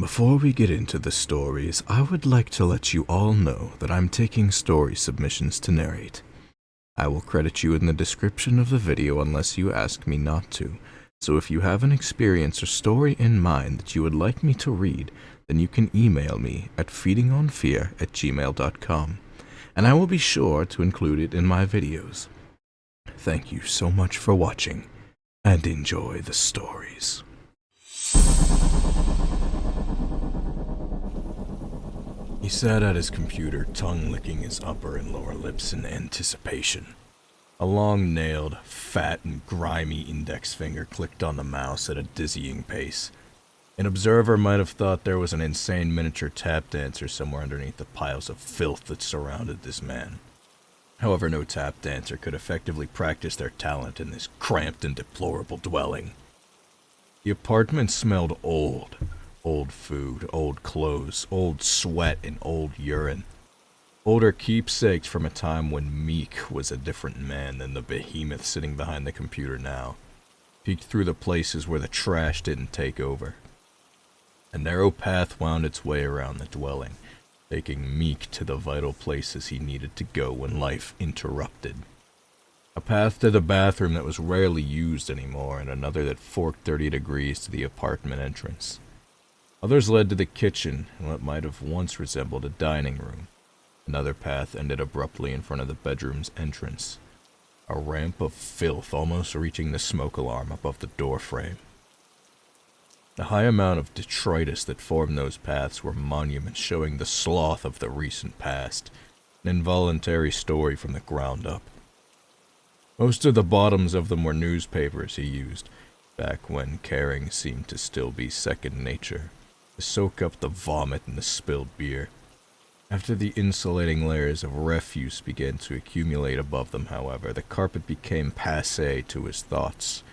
Before we get into the stories, I would like to let you all know that I'm taking story submissions to narrate. I will credit you in the description of the video unless you ask me not to, so if you have an experience or story in mind that you would like me to read, then you can email me at feedingonfear@gmail.com, and I will be sure to include it in my videos. Thank you so much for watching, and enjoy the stories. He sat at his computer, tongue licking his upper and lower lips in anticipation. A long-nailed, fat, and grimy index finger clicked on the mouse at a dizzying pace. An observer might have thought there was an insane miniature tap dancer somewhere underneath the piles of filth that surrounded this man. However, no tap dancer could effectively practice their talent in this cramped and deplorable dwelling. The apartment smelled old. Old food, old clothes, old sweat, and old urine. Older keepsakes from a time when Meek was a different man than the behemoth sitting behind the computer now. Peeked through the places where the trash didn't take over. A narrow path wound its way around the dwelling, taking Meek to the vital places he needed to go when life interrupted. A path to the bathroom that was rarely used anymore, and another that forked 30 degrees to the apartment entrance. Others led to the kitchen and what might have once resembled a dining room. Another path ended abruptly in front of the bedroom's entrance. A ramp of filth almost reaching the smoke alarm above the door frame. The high amount of detritus that formed those paths were monuments showing the sloth of the recent past, an involuntary story from the ground up. Most of the bottoms of them were newspapers he used, back when caring seemed to still be second nature, to soak up the vomit and the spilled beer. After the insulating layers of refuse began to accumulate above them, however, the carpet became passé to his thoughts.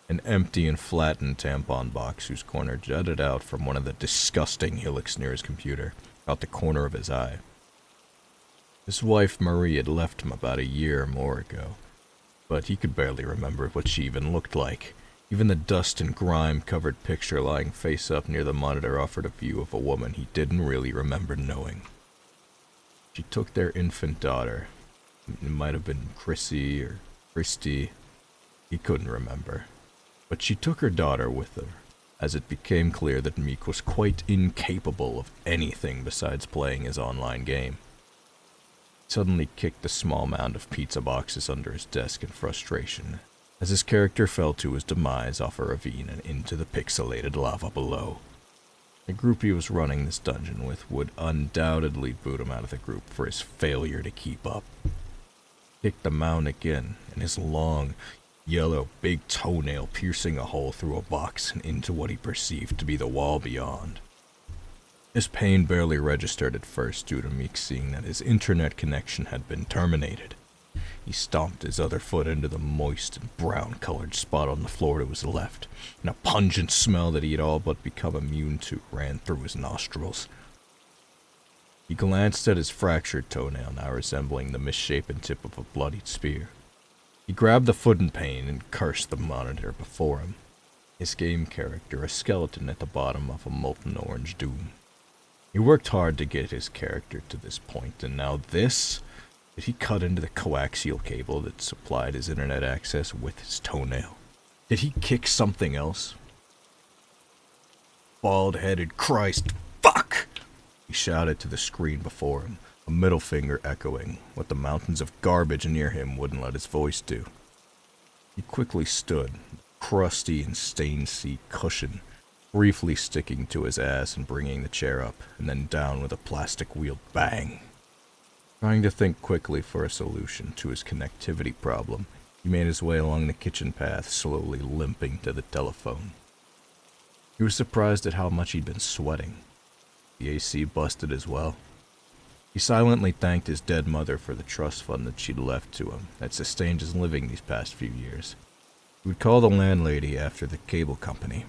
An empty and flattened tampon box whose corner jutted out from one of the disgusting hillocks near his computer, out the corner of his eye. His wife Marie had left him about a year or more ago, but he could barely remember what she even looked like. Even the dust and grime-covered picture lying face-up near the monitor offered a view of a woman he didn't really remember knowing. She took their infant daughter. It might have been Chrissy or Christy. He couldn't remember. But she took her daughter with her, as it became clear that Meek was quite incapable of anything besides playing his online game. He suddenly kicked a small mound of pizza boxes under his desk in frustration, as his character fell to his demise off a ravine and into the pixelated lava below. The group he was running this dungeon with would undoubtedly boot him out of the group for his failure to keep up. He kicked the mound again, and his long, yellow, big toenail piercing a hole through a box and into what he perceived to be the wall beyond. His pain barely registered at first due to Meek seeing that his internet connection had been terminated. He stomped his other foot into the moist and brown-colored spot on the floor to his left, and a pungent smell that he had all but become immune to ran through his nostrils. He glanced at his fractured toenail, now resembling the misshapen tip of a bloodied spear. He grabbed the foot in pain and cursed the monitor before him. His game character, a skeleton at the bottom of a molten orange doom. He worked hard to get his character to this point, and now this? Did he cut into the coaxial cable that supplied his internet access with his toenail? Did he kick something else? Bald-headed Christ, fuck! He shouted to the screen before him, a middle finger echoing what the mountains of garbage near him wouldn't let his voice do. He quickly stood, crusty and stained seat cushion, briefly sticking to his ass and bringing the chair up, and then down with a plastic wheel bang. Trying to think quickly for a solution to his connectivity problem, he made his way along the kitchen path, slowly limping to the telephone. He was surprised at how much he'd been sweating. The AC busted as well. He silently thanked his dead mother for the trust fund that she'd left to him that sustained his living these past few years. He would call the landlady after the cable company.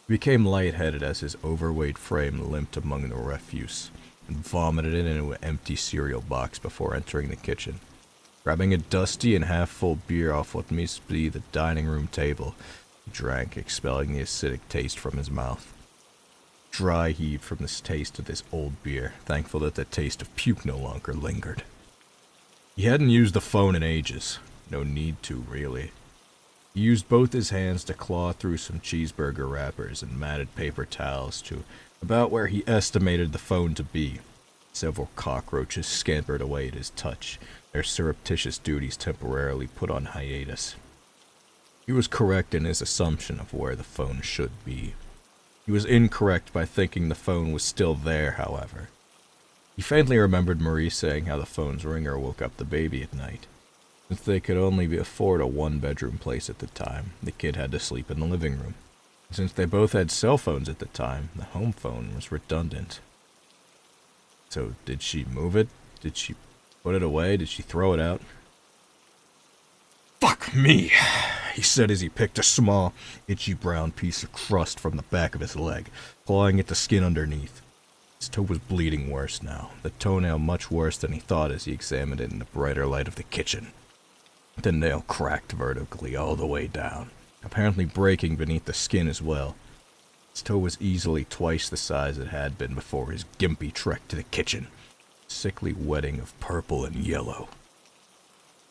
He became lightheaded as his overweight frame limped among the refuse, and vomited it into an empty cereal box before entering the kitchen. Grabbing a dusty and half-full beer off what must be the dining room table, he drank, expelling the acidic taste from his mouth. Dry heaved from the taste of this old beer, thankful that the taste of puke no longer lingered. He hadn't used the phone in ages. No need to, really. He used both his hands to claw through some cheeseburger wrappers and matted paper towels to about where he estimated the phone to be. Several cockroaches scampered away at his touch, their surreptitious duties temporarily put on hiatus. He was correct in his assumption of where the phone should be. He was incorrect by thinking the phone was still there, however. He faintly remembered Marie saying how the phone's ringer woke up the baby at night. Since they could only afford a one-bedroom place at the time, the kid had to sleep in the living room. And since they both had cell phones at the time, the home phone was redundant. So, did she move it? Did she put it away? Did she throw it out? "Fuck me," he said as he picked a small, itchy brown piece of crust from the back of his leg, clawing at the skin underneath. His toe was bleeding worse now, the toenail much worse than he thought as he examined it in the brighter light of the kitchen. The nail cracked vertically all the way down, apparently breaking beneath the skin as well. His toe was easily twice the size it had been before his gimpy trek to the kitchen, a sickly wetting of purple and yellow.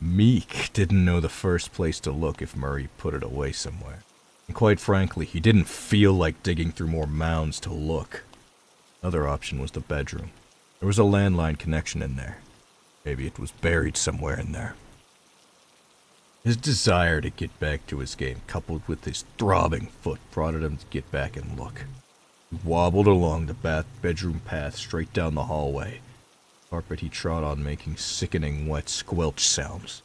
Meek didn't know the first place to look if Murray put it away somewhere, and quite frankly, he didn't feel like digging through more mounds to look. Another option was the bedroom. There was a landline connection in there. Maybe it was buried somewhere in there. His desire to get back to his game, coupled with his throbbing foot, prodded him to get back and look. He wobbled along the bedroom path straight down the hallway, carpet he trod on making sickening wet squelch sounds.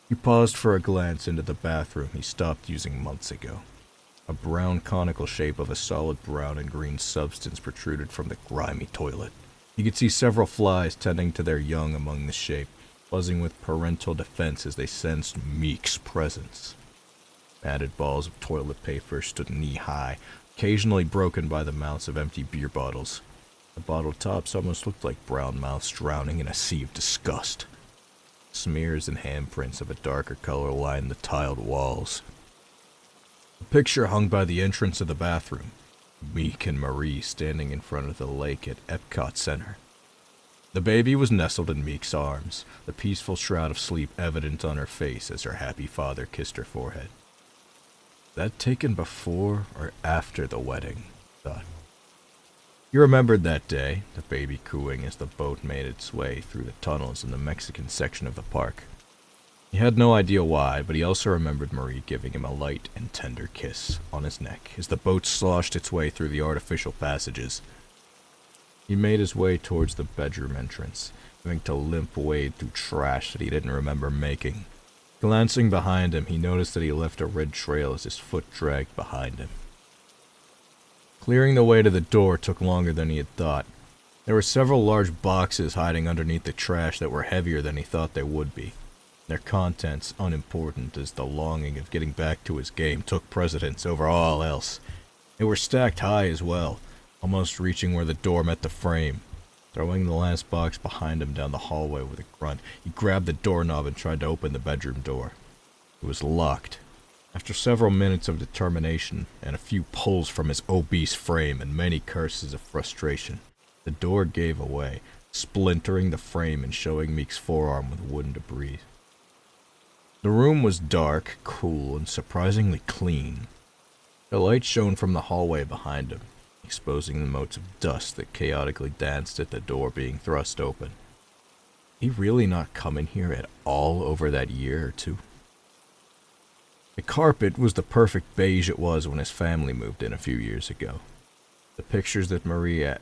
He paused for a glance into the bathroom he stopped using months ago. A brown conical shape of a solid brown and green substance protruded from the grimy toilet. He could see several flies tending to their young among the shape, buzzing with parental defense as they sensed Meek's presence. Matted balls of toilet paper stood knee-high, occasionally broken by the mouths of empty beer bottles. The bottle tops almost looked like brown mouths drowning in a sea of disgust. Smears and handprints of a darker color lined the tiled walls. A picture hung by the entrance of the bathroom, Meek and Marie standing in front of the lake at Epcot Center. The baby was nestled in Meek's arms, the peaceful shroud of sleep evident on her face as her happy father kissed her forehead. That taken before or after the wedding, thought. He remembered that day, the baby cooing as the boat made its way through the tunnels in the Mexican section of the park. He had no idea why, but he also remembered Marie giving him a light and tender kiss on his neck as the boat sloshed its way through the artificial passages. He made his way towards the bedroom entrance, having to limp wade through trash that he didn't remember making. Glancing behind him, he noticed that he left a red trail as his foot dragged behind him. Clearing the way to the door took longer than he had thought. There were several large boxes hiding underneath the trash that were heavier than he thought they would be. Their contents unimportant as the longing of getting back to his game took precedence over all else. They were stacked high as well, almost reaching where the door met the frame. Throwing the last box behind him down the hallway with a grunt, he grabbed the doorknob and tried to open the bedroom door. It was locked. After several minutes of determination and a few pulls from his obese frame and many curses of frustration, the door gave away, splintering the frame and showing Meek's forearm with wooden debris. The room was dark, cool, and surprisingly clean. The light shone from the hallway behind him, exposing the motes of dust that chaotically danced at the door being thrust open. He really not come in here at all over that year or two? The carpet was the perfect beige it was when his family moved in a few years ago. The pictures that Maria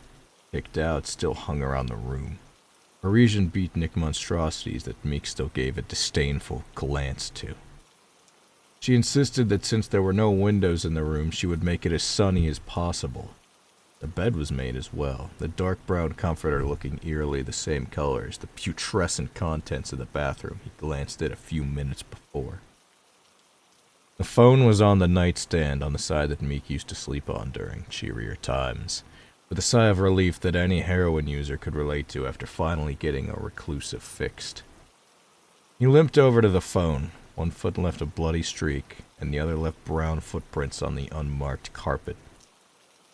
picked out still hung around the room. Parisian beatnik monstrosities that Meek still gave a disdainful glance to. She insisted that since there were no windows in the room, she would make it as sunny as possible. The bed was made as well, the dark brown comforter looking eerily the same color as the putrescent contents of the bathroom he glanced at a few minutes before. The phone was on the nightstand on the side that Meek used to sleep on during cheerier times, with a sigh of relief that any heroin user could relate to after finally getting a reclusive fixed. He limped over to the phone. One foot left a bloody streak, and the other left brown footprints on the unmarked carpet.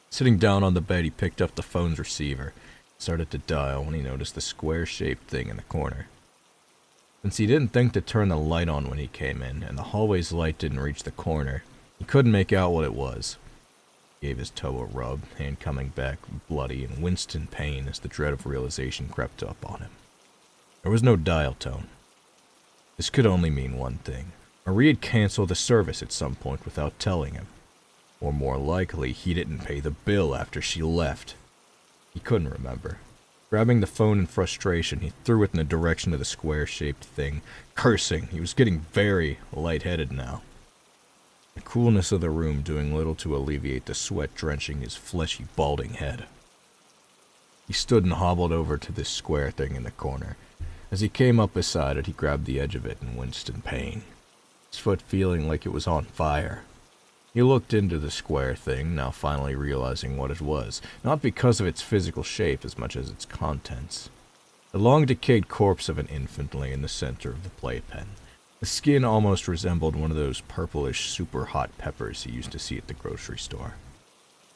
Sitting down on the bed, he picked up the phone's receiver, started to dial when he noticed the square-shaped thing in the corner. Since he didn't think to turn the light on when he came in, and the hallway's light didn't reach the corner, he couldn't make out what it was. He gave his toe a rub, hand coming back bloody, and winced in pain as the dread of realization crept up on him. There was no dial tone. This could only mean one thing. Marie had canceled the service at some point without telling him. Or more likely, he didn't pay the bill after she left. He couldn't remember. Grabbing the phone in frustration, he threw it in the direction of the square-shaped thing, cursing. He was getting very lightheaded now. The coolness of the room doing little to alleviate the sweat drenching his fleshy, balding head. He stood and hobbled over to this square thing in the corner. As he came up beside it, he grabbed the edge of it and winced in pain, his foot feeling like it was on fire. He looked into the square thing, now finally realizing what it was, not because of its physical shape as much as its contents. The long-decayed corpse of an infant lay in the center of the playpen. The skin almost resembled one of those purplish, super-hot peppers he used to see at the grocery store.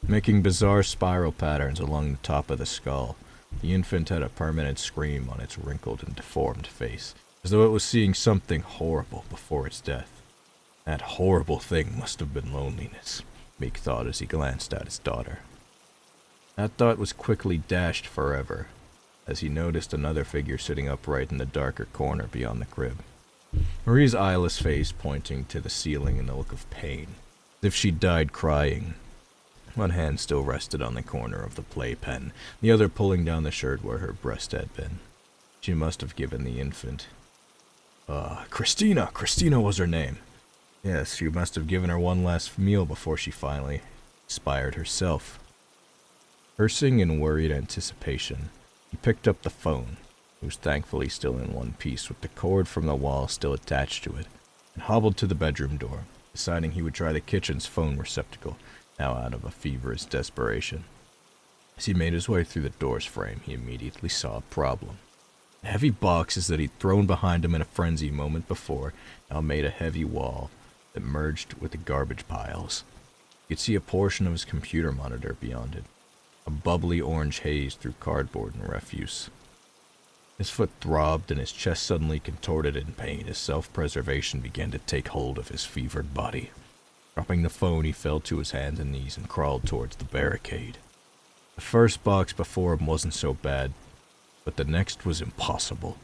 Making bizarre spiral patterns along the top of the skull, the infant had a permanent scream on its wrinkled and deformed face, as though it was seeing something horrible before its death. That horrible thing must have been loneliness, Meek thought as he glanced at his daughter. That thought was quickly dashed forever, as he noticed another figure sitting upright in the darker corner beyond the crib. Marie's eyeless face pointing to the ceiling in a look of pain, as if she'd died crying. One hand still rested on the corner of the playpen, the other pulling down the shirt where her breast had been. She must have given the infant. Christina! Christina was her name. Yes, she must have given her one last meal before she finally expired herself. Cursing in worried anticipation, he picked up the phone. It was thankfully still in one piece, with the cord from the wall still attached to it, and hobbled to the bedroom door, deciding he would try the kitchen's phone receptacle, now out of a feverish desperation. As he made his way through the door's frame, he immediately saw a problem. The heavy boxes that he'd thrown behind him in a frenzy moment before now made a heavy wall that merged with the garbage piles. He could see a portion of his computer monitor beyond it, a bubbly orange haze through cardboard and refuse. His foot throbbed and his chest suddenly contorted in pain as self-preservation began to take hold of his fevered body. Dropping the phone, he fell to his hands and knees and crawled towards the barricade. The first box before him wasn't so bad, but the next was impossible.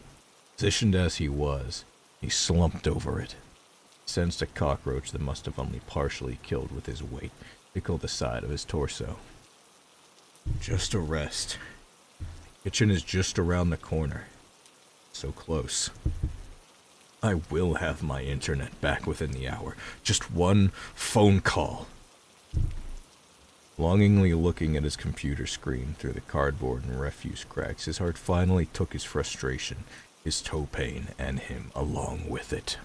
Positioned as he was, he slumped over it. He sensed a cockroach that must have only partially killed with his weight tickle the side of his torso. Just a rest. The kitchen is just around the corner. So close. I will have my internet back within the hour. Just one phone call. Longingly looking at his computer screen through the cardboard and refuse cracks, his heart finally took his frustration, his toe pain, and him along with it.